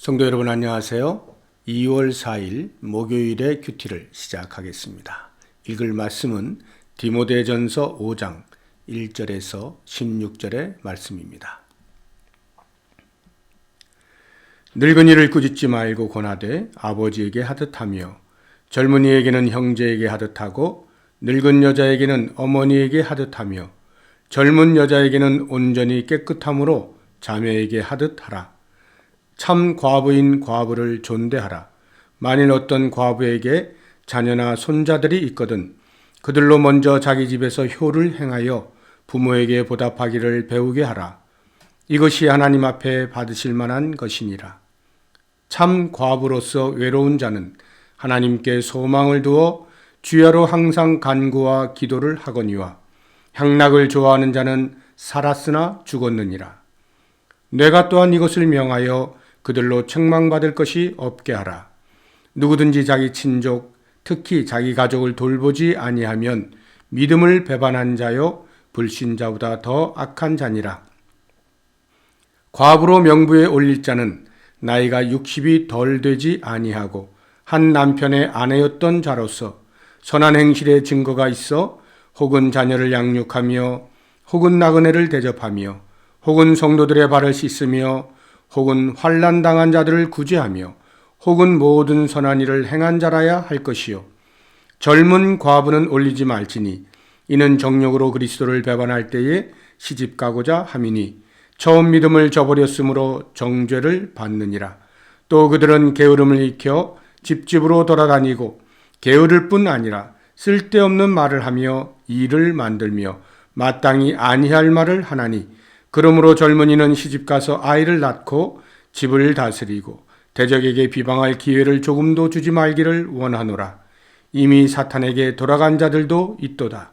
성도 여러분 안녕하세요. 2월 4일 목요일의 큐티를 시작하겠습니다. 읽을 말씀은 디모데전서 5장 1절에서 16절의 말씀입니다. 늙은이를 꾸짖지 말고 권하되 아버지에게 하듯 하며 젊은이에게는 형제에게 하듯 하고 늙은 여자에게는 어머니에게 하듯 하며 젊은 여자에게는 온전히 깨끗함으로 자매에게 하듯 하라. 참 과부인 과부를 존대하라. 만일 어떤 과부에게 자녀나 손자들이 있거든 그들로 먼저 자기 집에서 효를 행하여 부모에게 보답하기를 배우게 하라. 이것이 하나님 앞에 받으실 만한 것이니라. 참 과부로서 외로운 자는 하나님께 소망을 두어 주야로 항상 간구와 기도를 하거니와 향락을 좋아하는 자는 살았으나 죽었느니라. 내가 또한 이것을 명하여 그들로 책망받을 것이 없게 하라. 누구든지 자기 친족, 특히 자기 가족을 돌보지 아니하면 믿음을 배반한 자요 불신자보다 더 악한 자니라. 과부로 명부에 올릴 자는 나이가 60이 덜 되지 아니하고 한 남편의 아내였던 자로서 선한 행실의 증거가 있어 혹은 자녀를 양육하며 혹은 나그네를 대접하며 혹은 성도들의 발을 씻으며 혹은 환난 당한 자들을 구제하며 혹은 모든 선한 일을 행한 자라야 할 것이요 젊은 과부는 올리지 말지니 이는 정욕으로 그리스도를 배반할 때에 시집 가고자 함이니 처음 믿음을 저버렸으므로 정죄를 받느니라. 또 그들은 게으름을 익혀 집집으로 돌아다니고 게으를 뿐 아니라 쓸데없는 말을 하며 일을 만들며 마땅히 아니할 말을 하나니 그러므로 젊은이는 시집가서 아이를 낳고 집을 다스리고 대적에게 비방할 기회를 조금도 주지 말기를 원하노라. 이미 사탄에게 돌아간 자들도 있도다.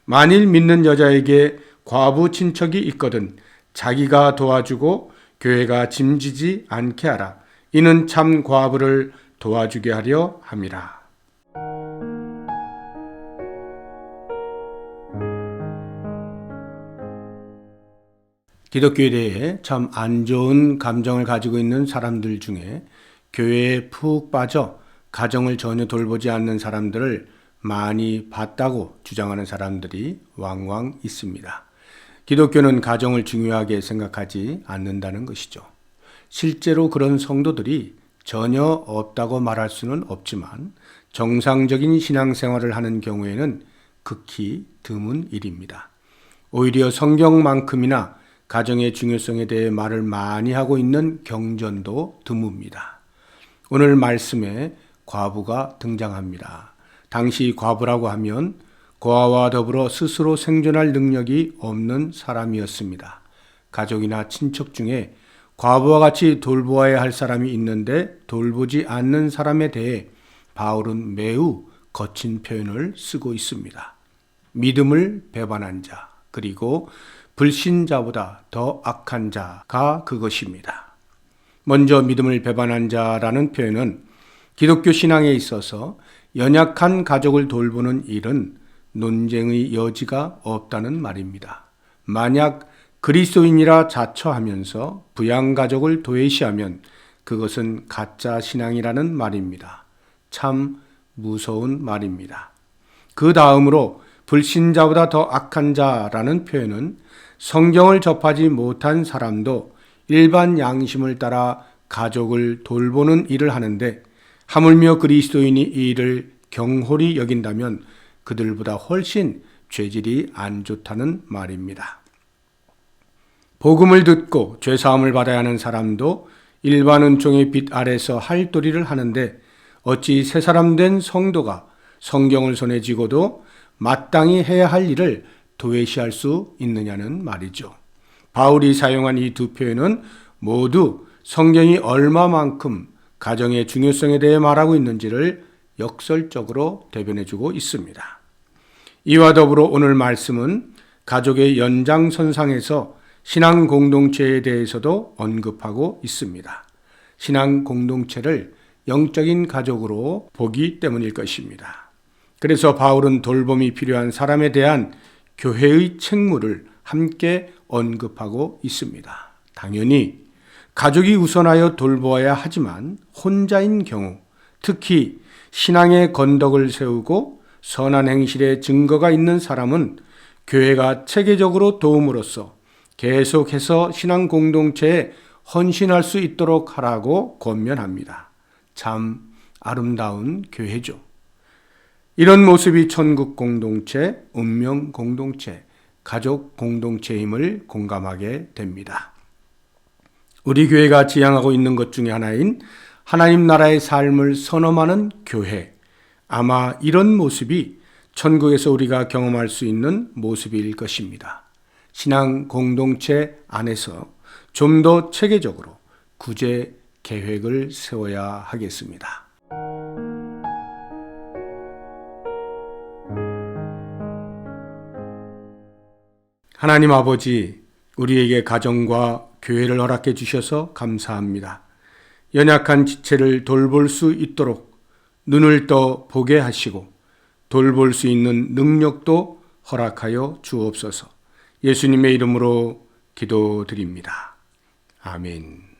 만일 믿는 여자에게 과부 친척이 있거든 자기가 도와주고 교회가 짐지지 않게 하라. 이는 참 과부를 도와주게 하려 함이라. 기독교에 대해 참 안 좋은 감정을 가지고 있는 사람들 중에 교회에 푹 빠져 가정을 전혀 돌보지 않는 사람들을 많이 봤다고 주장하는 사람들이 왕왕 있습니다. 기독교는 가정을 중요하게 생각하지 않는다는 것이죠. 실제로 그런 성도들이 전혀 없다고 말할 수는 없지만 정상적인 신앙생활을 하는 경우에는 극히 드문 일입니다. 오히려 성경만큼이나 가정의 중요성에 대해 말을 많이 하고 있는 경전도 드뭅니다. 오늘 말씀에 과부가 등장합니다. 당시 과부라고 하면 고아와 더불어 스스로 생존할 능력이 없는 사람이었습니다. 가족이나 친척 중에 과부와 같이 돌보아야 할 사람이 있는데 돌보지 않는 사람에 대해 바울은 매우 거친 표현을 쓰고 있습니다. 믿음을 배반한 자, 그리고 불신자보다 더 악한 자가 그것입니다. 먼저 믿음을 배반한 자라는 표현은 기독교 신앙에 있어서 연약한 가족을 돌보는 일은 논쟁의 여지가 없다는 말입니다. 만약 그리스도인이라 자처하면서 부양가족을 도외시하면 그것은 가짜 신앙이라는 말입니다. 참 무서운 말입니다. 그 다음으로 불신자보다 더 악한 자라는 표현은 성경을 접하지 못한 사람도 일반 양심을 따라 가족을 돌보는 일을 하는데 하물며 그리스도인이 이 일을 경홀히 여긴다면 그들보다 훨씬 죄질이 안 좋다는 말입니다. 복음을 듣고 죄사함을 받아야 하는 사람도 일반 은총의 빛 아래서 할도리를 하는데 어찌 새 사람 된 성도가 성경을 손에 쥐고도 마땅히 해야 할 일을 도외시할 수 있느냐는 말이죠. 바울이 사용한 이 두 표현은 모두 성경이 얼마만큼 가정의 중요성에 대해 말하고 있는지를 역설적으로 대변해주고 있습니다. 이와 더불어 오늘 말씀은 가족의 연장선상에서 신앙 공동체에 대해서도 언급하고 있습니다. 신앙 공동체를 영적인 가족으로 보기 때문일 것입니다. 그래서 바울은 돌봄이 필요한 사람에 대한 교회의 책무를 함께 언급하고 있습니다. 당연히 가족이 우선하여 돌보아야 하지만 혼자인 경우, 특히 신앙의 건덕을 세우고 선한 행실의 증거가 있는 사람은 교회가 체계적으로 도움으로써 계속해서 신앙 공동체에 헌신할 수 있도록 하라고 권면합니다. 참 아름다운 교회죠. 이런 모습이 천국 공동체, 운명 공동체, 가족 공동체임을 공감하게 됩니다. 우리 교회가 지향하고 있는 것 중에 하나인 하나님 나라의 삶을 선험하는 교회, 아마 이런 모습이 천국에서 우리가 경험할 수 있는 모습일 것입니다. 신앙 공동체 안에서 좀 더 체계적으로 구제 계획을 세워야 하겠습니다. 하나님 아버지, 우리에게 가정과 교회를 허락해 주셔서 감사합니다. 연약한 지체를 돌볼 수 있도록 눈을 떠 보게 하시고 돌볼 수 있는 능력도 허락하여 주옵소서. 예수님의 이름으로 기도드립니다. 아멘.